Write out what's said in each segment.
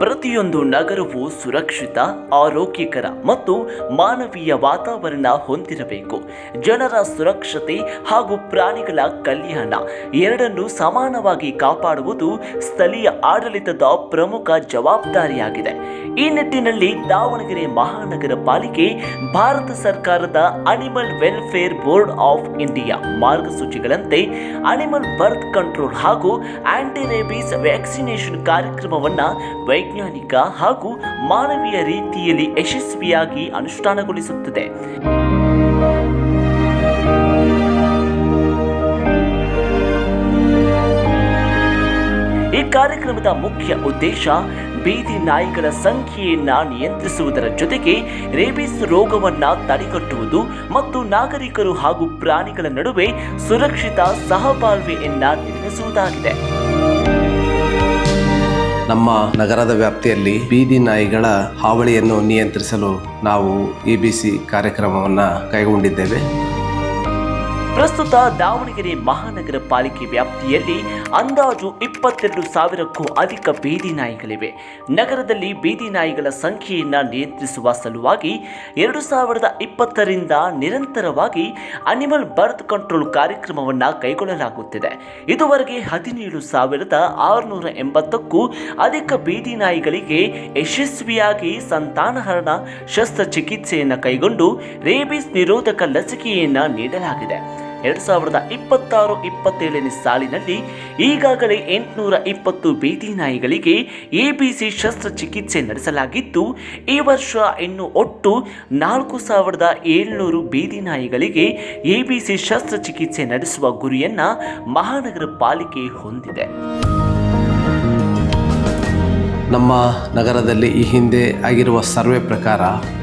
ಪ್ರತಿಯೊಂದು ನಗರವು ಸುರಕ್ಷಿತ, ಆರೋಗ್ಯಕರ ಮತ್ತು ಮಾನವೀಯ ವಾತಾವರಣ ಹೊಂದಿರಬೇಕು. ಜನರ ಸುರಕ್ಷತೆ ಹಾಗೂ ಪ್ರಾಣಿಗಳ ಕಲ್ಯಾಣ ಎರಡನ್ನೂ ಸಮಾನವಾಗಿ ಕಾಪಾಡುವುದು ಸ್ಥಳೀಯ ಆಡಳಿತದ ಪ್ರಮುಖ ಜವಾಬ್ದಾರಿಯಾಗಿದೆ. ಈ ನಿಟ್ಟಿನಲ್ಲಿ ದಾವಣಗೆರೆ ಮಹಾನಗರ ಪಾಲಿಕೆ ಭಾರತ ಸರ್ಕಾರದ animal welfare board of India ಮಾರ್ಗಸೂಚಿಗಳಂತೆ ಅನಿಮಲ್ ಬರ್ತ್ ಕಂಟ್ರೋಲ್ ಹಾಗೂ ಆಂಟಿ ರೇಬೀಸ್ ವ್ಯಾಕ್ಸಿನೇಷನ್ ಕಾರ್ಯಕ್ರಮವನ್ನು ವೈಜ್ಞಾನಿಕ ಹಾಗೂ ಮಾನವೀಯ ರೀತಿಯಲ್ಲಿ ಯಶಸ್ವಿಯಾಗಿ ಅನುಷ್ಠಾನಗೊಳಿಸುತ್ತದೆ. ಈ ಕಾರ್ಯಕ್ರಮದ ಮುಖ್ಯ ಉದ್ದೇಶ ಬೀದಿ ನಾಯಿಗಳ ಸಂಖ್ಯೆಯನ್ನು ನಿಯಂತ್ರಿಸುವುದರ ಜೊತೆಗೆ ರೇಬಿಸ್ ರೋಗವನ್ನು ತಡೆಗಟ್ಟುವುದು ಮತ್ತು ನಾಗರಿಕರು ಹಾಗೂ ಪ್ರಾಣಿಗಳ ನಡುವೆ ಸುರಕ್ಷಿತ ಸಹಬಾಳ್ವೆಯನ್ನು ನಿರ್ಮಿಸುವುದಾಗಿದೆ. ನಮ್ಮ ನಗರದ ವ್ಯಾಪ್ತಿಯಲ್ಲಿ ಬೀದಿ ನಾಯಿಗಳ ಹಾವಳಿಯನ್ನು ನಿಯಂತ್ರಿಸಲು ನಾವು ABC ಕಾರ್ಯಕ್ರಮವನ್ನು ಕೈಗೊಂಡಿದ್ದೇವೆ. ಪ್ರಸ್ತುತ ದಾವಣಗೆರೆ ಮಹಾನಗರ ಪಾಲಿಕೆ ವ್ಯಾಪ್ತಿಯಲ್ಲಿ ಅಂದಾಜು 22,000ಕ್ಕೂ ಅಧಿಕ ಬೀದಿ ನಾಯಿಗಳಿವೆ. ನಗರದಲ್ಲಿ ಬೀದಿ ನಾಯಿಗಳ ಸಂಖ್ಯೆಯನ್ನು ನಿಯಂತ್ರಿಸುವ ಸಲುವಾಗಿ 2020ರಿಂದ ನಿರಂತರವಾಗಿ ಅನಿಮಲ್ ಬರ್ತ್ ಕಂಟ್ರೋಲ್ ಕಾರ್ಯಕ್ರಮವನ್ನು ಕೈಗೊಳ್ಳಲಾಗುತ್ತಿದೆ. ಇದುವರೆಗೆ 17,680ಕ್ಕೂ ಅಧಿಕ ಬೀದಿ ನಾಯಿಗಳಿಗೆ ಯಶಸ್ವಿಯಾಗಿ ಸಂತಾನಹರಣ ಶಸ್ತ್ರಚಿಕಿತ್ಸೆಯನ್ನು ಕೈಗೊಂಡು ರೇಬಿಸ್ ನಿರೋಧಕ ಲಸಿಕೆಯನ್ನು ನೀಡಲಾಗಿದೆ. 2026-27ನೇ ಸಾಲಿನಲ್ಲಿ ಈಗಾಗಲೇ 820 ಬೀದಿ ನಾಯಿಗಳಿಗೆ ABC ಶಸ್ತ್ರಚಿಕಿತ್ಸೆ ನಡೆಸಲಾಗಿದ್ದು, ಈ ವರ್ಷ ಇನ್ನು ಒಟ್ಟು 4,700 ಬೀದಿ ನಾಯಿಗಳಿಗೆ ABC ಶಸ್ತ್ರಚಿಕಿತ್ಸೆ ನಡೆಸುವ ಗುರಿಯನ್ನು ಮಹಾನಗರ ಪಾಲಿಕೆ ಹೊಂದಿದೆ. ನಮ್ಮ ನಗರದಲ್ಲಿ ಈ ಹಿಂದೆ ಆಗಿರುವ ಸರ್ವೆ ಪ್ರಕಾರ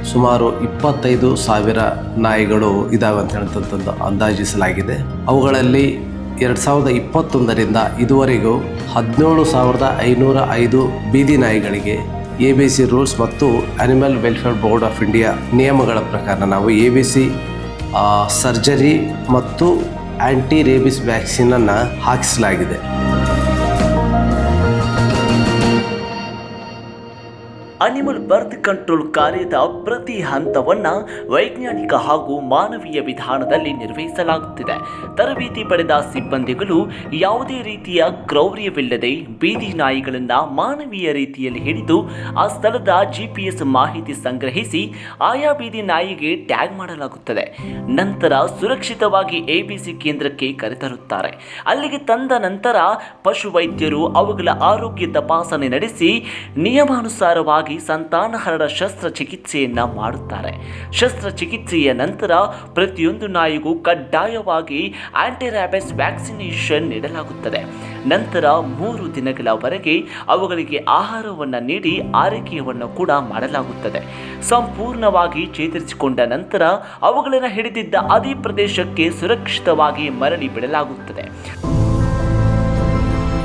ಸುಮಾರು 25,000 ನಾಯಿಗಳು ಇದಾವೆ ಅಂತ ಹೇಳ್ತಂಥದ್ದು ಅಂದಾಜಿಸಲಾಗಿದೆ. ಅವುಗಳಲ್ಲಿ 2021ರಿಂದ ಇದುವರೆಗೂ 17,505 ಬೀದಿ ನಾಯಿಗಳಿಗೆ ABC ರೂಲ್ಸ್ ಮತ್ತು animal welfare board of India ನಿಯಮಗಳ ಪ್ರಕಾರ ನಾವು ABC ಸರ್ಜರಿ ಮತ್ತು ಆಂಟಿ ರೇಬಿಸ್ ವ್ಯಾಕ್ಸಿನನ್ನು ಹಾಕಿಸಲಾಗಿದೆ. ಅನಿಮಲ್ ಬರ್ತ್ ಕಂಟ್ರೋಲ್ ಕಾರ್ಯದ ಪ್ರತಿ ಹಂತವನ್ನು ವೈಜ್ಞಾನಿಕ ಹಾಗೂ ಮಾನವೀಯ ವಿಧಾನದಲ್ಲಿ ನಿರ್ವಹಿಸಲಾಗುತ್ತಿದೆ. ತರಬೇತಿ ಪಡೆದ ಸಿಬ್ಬಂದಿಗಳು ಯಾವುದೇ ರೀತಿಯ ಕ್ರೌರ್ಯವಿಲ್ಲದೆ ಬೀದಿ ನಾಯಿಗಳನ್ನು ಮಾನವೀಯ ರೀತಿಯಲ್ಲಿ ಹಿಡಿದು ಆ ಸ್ಥಳದ GPS ಮಾಹಿತಿ ಸಂಗ್ರಹಿಸಿ ಆಯಾ ಬೀದಿ ನಾಯಿಗೆ ಟ್ಯಾಗ್ ಮಾಡಲಾಗುತ್ತದೆ. ನಂತರ ಸುರಕ್ಷಿತವಾಗಿ ABC ಕೇಂದ್ರಕ್ಕೆ ಕರೆತರುತ್ತಾರೆ. ಅಲ್ಲಿಗೆ ತಂದ ನಂತರ ಪಶುವೈದ್ಯರು ಅವುಗಳ ಆರೋಗ್ಯ ತಪಾಸಣೆ ನಡೆಸಿ ನಿಯಮಾನುಸಾರವಾಗಿ ಸಂತಾನಹರಣ ಶಸ್ತ್ರಚಿಕಿತ್ಸೆಯನ್ನ ಮಾಡುತ್ತಾರೆ. ಶಸ್ತ್ರಚಿಕಿತ್ಸೆಯ ನಂತರ ಪ್ರತಿಯೊಂದು ನಾಯಿಗೂ ಕಡ್ಡಾಯವಾಗಿ ಆಂಟಿ ರ್ಯಾಬಿಸ್ ವ್ಯಾಕ್ಸಿನೇಷನ್ ನೀಡಲಾಗುತ್ತದೆ. ನಂತರ 3 ದಿನಗಳವರೆಗೆ ಅವುಗಳಿಗೆ ಆಹಾರವನ್ನು ನೀಡಿ ಆರೈಕೆಯನ್ನು ಕೂಡ ಮಾಡಲಾಗುತ್ತದೆ. ಸಂಪೂರ್ಣವಾಗಿ ಚೇತರಿಸಿಕೊಂಡ ನಂತರ ಅವುಗಳನ್ನು ಹಿಡಿದಿದ್ದ ಅದೇ ಪ್ರದೇಶಕ್ಕೆ ಸುರಕ್ಷಿತವಾಗಿ ಮರಳಿ ಬಿಡಲಾಗುತ್ತದೆ.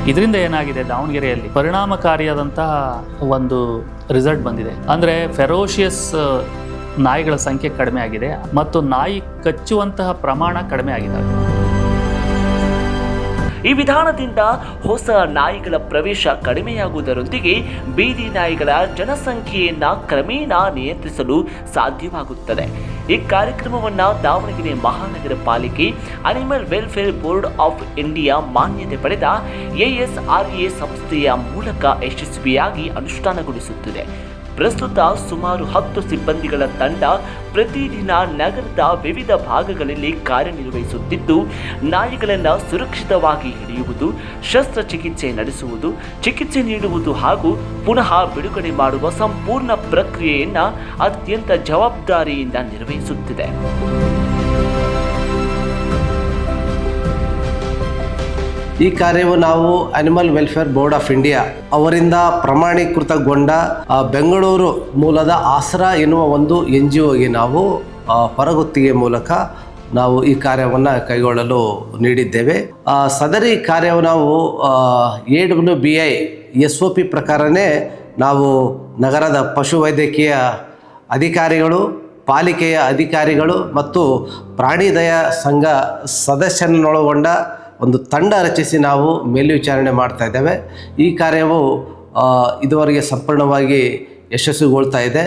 ಇದರಿಂದ ಏನಾಗಿದೆ, ದಾವಣಗೆರೆಯಲ್ಲಿ ಪರಿಣಾಮಕಾರಿಯಾದಂತಹ ಒಂದು ರಿಸಲ್ಟ್ ಬಂದಿದೆ. ಅಂದರೆ ಫೆರೋಷಿಯಸ್ ನಾಯಿಗಳ ಸಂಖ್ಯೆ ಕಡಿಮೆ ಆಗಿದೆ ಮತ್ತು ನಾಯಿ ಕಚ್ಚುವಂತಹ ಪ್ರಮಾಣ ಕಡಿಮೆ ಆಗಿದೆ. ಈ ವಿಧಾನದಿಂದ ಹೊಸ ನಾಯಿಗಳ ಪ್ರವೇಶ ಕಡಿಮೆಯಾಗುವುದರೊಂದಿಗೆ ಬೀದಿ ನಾಯಿಗಳ ಜನಸಂಖ್ಯೆಯನ್ನು ಕ್ರಮೇಣ ನಿಯಂತ್ರಿಸಲು ಸಾಧ್ಯವಾಗುತ್ತದೆ. ಈ ಕಾರ್ಯಕ್ರಮವನ್ನು ದಾವಣಗೆರೆ ಮಹಾನಗರ ಪಾಲಿಕೆ animal welfare board of India ಮಾನ್ಯತೆ ಪಡೆದ ASRA ಸಂಸ್ಥೆಯ ಮೂಲಕ ಯಶಸ್ವಿಯಾಗಿ ಅನುಷ್ಠಾನಗೊಳಿಸುತ್ತಿದೆ. ಪ್ರಸ್ತುತ ಸುಮಾರು 10 ಸಿಬ್ಬಂದಿಗಳ ತಂಡ ಪ್ರತಿದಿನ ನಗರದ ವಿವಿಧ ಭಾಗಗಳಲ್ಲಿ ಕಾರ್ಯನಿರ್ವಹಿಸುತ್ತಿದ್ದು, ನಾಯಿಗಳನ್ನು ಸುರಕ್ಷಿತವಾಗಿ ಹಿಡಿಯುವುದು, ಶಸ್ತ್ರಚಿಕಿತ್ಸೆ ನಡೆಸುವುದು, ಚಿಕಿತ್ಸೆ ನೀಡುವುದು ಹಾಗೂ ಪುನಃ ಬಿಡುಗಡೆ ಮಾಡುವ ಸಂಪೂರ್ಣ ಪ್ರಕ್ರಿಯೆಯನ್ನು ಅತ್ಯಂತ ಜವಾಬ್ದಾರಿಯಿಂದ ನಿರ್ವಹಿಸುತ್ತಿದೆ. ಈ ಕಾರ್ಯವು ನಾವು animal welfare board of India ಅವರಿಂದ ಪ್ರಮಾಣೀಕೃತಗೊಂಡ ಬೆಂಗಳೂರು ಮೂಲದ ಆಸರಾ ಎನ್ನುವ ಒಂದು NGOಗೆ ನಾವು ಹೊರಗುತ್ತಿಗೆ ಮೂಲಕ ನಾವು ಈ ಕಾರ್ಯವನ್ನು ಕೈಗೊಳ್ಳಲು ನೀಡಿದ್ದೇವೆ. ಸದರಿ ಕಾರ್ಯವು ನಾವು AWBI SOP ಪ್ರಕಾರನೇ ನಾವು ನಗರದ ಪಶುವೈದ್ಯಕೀಯ ಅಧಿಕಾರಿಗಳು, ಪಾಲಿಕೆಯ ಅಧಿಕಾರಿಗಳು ಮತ್ತು ಪ್ರಾಣಿ ದಯಾ ಸಂಘ ಸದಸ್ಯರನ್ನೊಳಗೊಂಡ ಒಂದು ತಂಡ ರಚಿಸಿ ನಾವು ಮೇಲ್ವಿಚಾರಣೆ ಮಾಡ್ತಾ ಇದ್ದೇವೆ. ಈ ಕಾರ್ಯವು ಇದುವರೆಗೆ ಸಂಪೂರ್ಣವಾಗಿ ಯಶಸ್ವಿಗೊಳ್ತಾ ಇದೆ.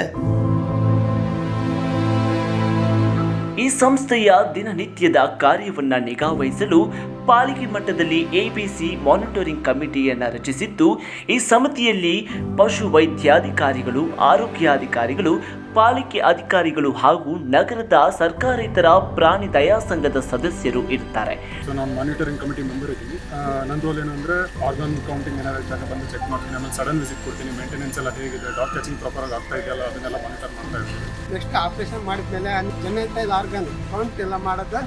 ಈ ಸಂಸ್ಥೆಯ ದಿನನಿತ್ಯದ ಕಾರ್ಯವನ್ನು ನಿಗಾವಹಿಸಲು ಪಾಲಿಕೆ ಮಟ್ಟದಲ್ಲಿ ಎಬಿಸಿ ಮಾನಿಟರಿಂಗ್ ಕಮಿಟಿಯನ್ನು ರಚಿಸಿದ್ದು, ಈ ಸಮಿತಿಯಲ್ಲಿ ಪಶು ವೈದ್ಯಾಧಿಕಾರಿಗಳು, ಆರೋಗ್ಯಾಧಿಕಾರಿಗಳು, ಪಾಲಿಕೆ ಅಧಿಕಾರಿಗಳು ಹಾಗೂ ನಗರದ ಸರ್ಕಾರೇತರ ಪ್ರಾಣಿ ದಯಾ ಸಂಘದ ಸದಸ್ಯರು ಇರ್ತಾರೆ. ಸೊ ನಾನು ಮಾನಿಟರಿಂಗ್ ಕಮಿಟಿ ಮೆಂಬರ್ ಇದ್ದೀನಿ. ನನ್ನ ರೋಲ್ ಏನು ಅಂದರೆ ಆರ್ಗನ್ ಕೌಂಟಿಂಗ್ ಏನಾದ್ರು ಇದ್ದಾಗ ಬಂದು ಚೆಕ್ ಮಾಡ್ತೀನಿ, ಆಮೇಲೆ ಸಡನ್ ವಿಸಿಟ್ ಕೊಡ್ತೀನಿ, ಮೇಂಟೆನೆನ್ಸ್ ಎಲ್ಲ ಹೇಗಿದೆ, ಡಾಗ್ ಟಚಿಂಗ್ ಪ್ರಾಪರಾಗಿ ಆಗ್ತಾ ಇದೆಯಲ್ಲ ಅದನ್ನೆಲ್ಲ ಮಾನಿಟರ್ ಮಾಡ್ತಾ ಇರ್ತೀನಿ. ನೆಕ್ಸ್ಟ್ ಆಪ್ರೇಷನ್ ಮಾಡಿದ್ಮೇಲೆ ಜನರಲ್ ಆರ್ಗನ್ ಕೌಂಟ್ ಎಲ್ಲ ಮಾಡೋದು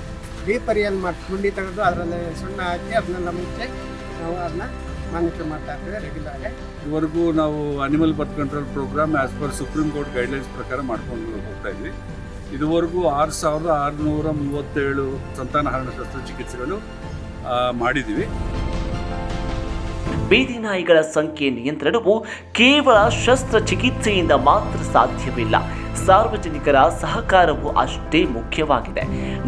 ರೀಪರಿಯಲ್ ಮಾಡಿ ಗುಂಡಿ ತೆಗೆದು ಅದರಲ್ಲಿ ಸುಣ್ಣ ಹಾಕಿ ಅದನ್ನೆಲ್ಲ ಮುಚ್ಚಿ ನಾವು ಅದನ್ನ ಮಾನಿಟರ್ ಮಾಡ್ತಾ ಇರ್ತೀವಿ ರೆಗ್ಯುಲರ್. ಇವರೆಗೂ ನಾವು animal birth control program as per Supreme Court guidelines ಪ್ರಕಾರ ಮಾಡ್ಕೊಂಡು ಹೋಗ್ತಾ ಇದ್ವಿ. ಇದುವರೆಗೂ 6,637 ಸಂತಾನಹರಣ ಶಸ್ತ್ರಚಿಕಿತ್ಸೆಗಳು ಮಾಡಿದ್ದೀವಿ. ಬೀದಿ ನಾಯಿಗಳ ಸಂಖ್ಯೆ ನಿಯಂತ್ರಣವು ಕೇವಲ ಶಸ್ತ್ರಚಿಕಿತ್ಸೆಯಿಂದ ಮಾತ್ರ ಸಾಧ್ಯವಿಲ್ಲ. ಸಾರ್ವಜನಿಕರ ಸಹಕಾರವು ಅಷ್ಟೇ ಮುಖ್ಯವಾಗಿದೆ.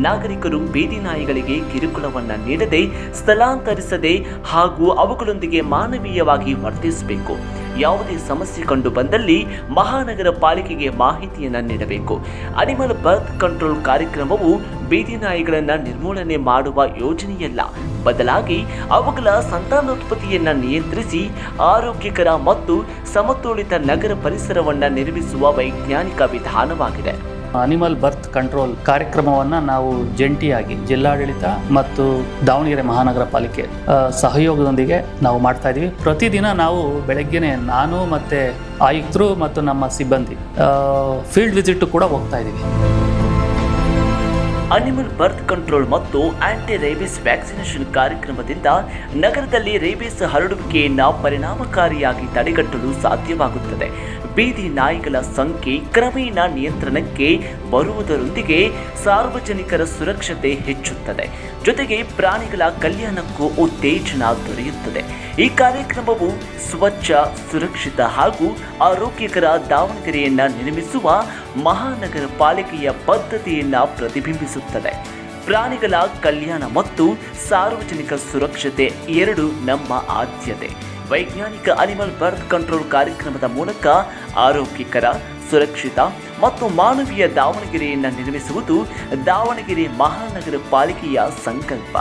ನಾಗರಿಕರು ಬೀದಿ ನಾಯಿಗಳಿಗೆ ಕಿರುಕುಳವನ್ನು ನೀಡದೆ, ಸ್ಥಳಾಂತರಿಸದೆ ಹಾಗೂ ಅವುಗಳೊಂದಿಗೆ ಮಾನವೀಯವಾಗಿ ವರ್ತಿಸಬೇಕು. ಯಾವುದೇ ಸಮಸ್ಯೆ ಕಂಡು ಬಂದಲ್ಲಿ ಮಹಾನಗರ ಪಾಲಿಕೆಗೆ ಮಾಹಿತಿಯನ್ನು ನೀಡಬೇಕು. ಅನಿಮಲ್ ಬರ್ತ್ ಕಂಟ್ರೋಲ್ ಕಾರ್ಯಕ್ರಮವು ಬೀದಿ ನಾಯಿಗಳನ್ನು ನಿರ್ಮೂಲನೆ ಮಾಡುವ ಯೋಜನೆಯಲ್ಲ, ಬದಲಾಗಿ ಅವುಗಳ ಸಂತಾನೋತ್ಪತ್ತಿಯನ್ನು ನಿಯಂತ್ರಿಸಿ ಆರೋಗ್ಯಕರ ಮತ್ತು ಸಮತೋಲಿತ ನಗರ ಪರಿಸರವನ್ನು ನಿರ್ಮಿಸುವ ವೈಜ್ಞಾನಿಕ ವಿಧಾನವಾಗಿದೆ. ಅನಿಮಲ್ ಬರ್ತ್ ಕಂಟ್ರೋಲ್ ಕಾರ್ಯಕ್ರಮವನ್ನು ನಾವು ಜಂಟಿಯಾಗಿ ಜಿಲ್ಲಾಡಳಿತ ಮತ್ತು ದಾವಣಗೆರೆ ಮಹಾನಗರ ಪಾಲಿಕೆ ಸಹಯೋಗದೊಂದಿಗೆ ನಾವು ಮಾಡ್ತಾ ಇದ್ದೀವಿ. ಪ್ರತಿದಿನ ನಾವು ಬೆಳಗ್ಗೆನೆ ನಾನು ಮತ್ತು ಆಯುಕ್ತರು ಮತ್ತು ನಮ್ಮ ಸಿಬ್ಬಂದಿ ಫೀಲ್ಡ್ ವಿಸಿಟ್ ಕೂಡ ಹೋಗ್ತಾ ಇದ್ದೀವಿ. ಅನಿಮಲ್ ಬರ್ತ್ ಕಂಟ್ರೋಲ್ ಮತ್ತು ಆಂಟಿ ರೇಬಿಸ್ ವ್ಯಾಕ್ಸಿನೇಷನ್ ಕಾರ್ಯಕ್ರಮದಿಂದ ನಗರದಲ್ಲಿ ರೇಬಿಸ್ ಹರಡುವಿಕೆಯನ್ನು ಪರಿಣಾಮಕಾರಿಯಾಗಿ ತಡೆಗಟ್ಟಲು ಸಾಧ್ಯವಾಗುತ್ತದೆ. ಬೀದಿ ನಾಯಿಗಳ ಸಂಖ್ಯೆ ಕ್ರಮೇಣ ನಿಯಂತ್ರಣಕ್ಕೆ ಬರುವುದರೊಂದಿಗೆ ಸಾರ್ವಜನಿಕರ ಸುರಕ್ಷತೆ ಹೆಚ್ಚುತ್ತದೆ, ಜೊತೆಗೆ ಪ್ರಾಣಿಗಳ ಕಲ್ಯಾಣಕ್ಕೂ ಉತ್ತೇಜನ ದೊರೆಯುತ್ತದೆ. ಈ ಕಾರ್ಯಕ್ರಮವು ಸ್ವಚ್ಛ, ಸುರಕ್ಷಿತ ಹಾಗೂ ಆರೋಗ್ಯಕರ ದಾವಣಗೆರೆಯನ್ನು ನಿರ್ಮಿಸುವ ಮಹಾನಗರ ಪಾಲಿಕೆಯ ಬದ್ಧತೆಯನ್ನು ಪ್ರತಿಬಿಂಬಿಸುತ್ತದೆ. ಪ್ರಾಣಿಗಳ ಕಲ್ಯಾಣ ಮತ್ತು ಸಾರ್ವಜನಿಕ ಸುರಕ್ಷತೆ ಎರಡೂ ನಮ್ಮ ಆದ್ಯತೆ. ವೈಜ್ಞಾನಿಕ ಅನಿಮಲ್ ಬರ್ತ್ ಕಂಟ್ರೋಲ್ ಕಾರ್ಯಕ್ರಮದ ಮೂಲಕ ಆರೋಗ್ಯಕರ, ಸುರಕ್ಷಿತ ಮತ್ತು ಮಾನವೀಯ ದಾವಣಗೆರೆಯನ್ನು ನಿರ್ಮಿಸುವುದು ದಾವಣಗೆರೆ ಮಹಾನಗರ ಪಾಲಿಕೆಯ ಸಂಕಲ್ಪ.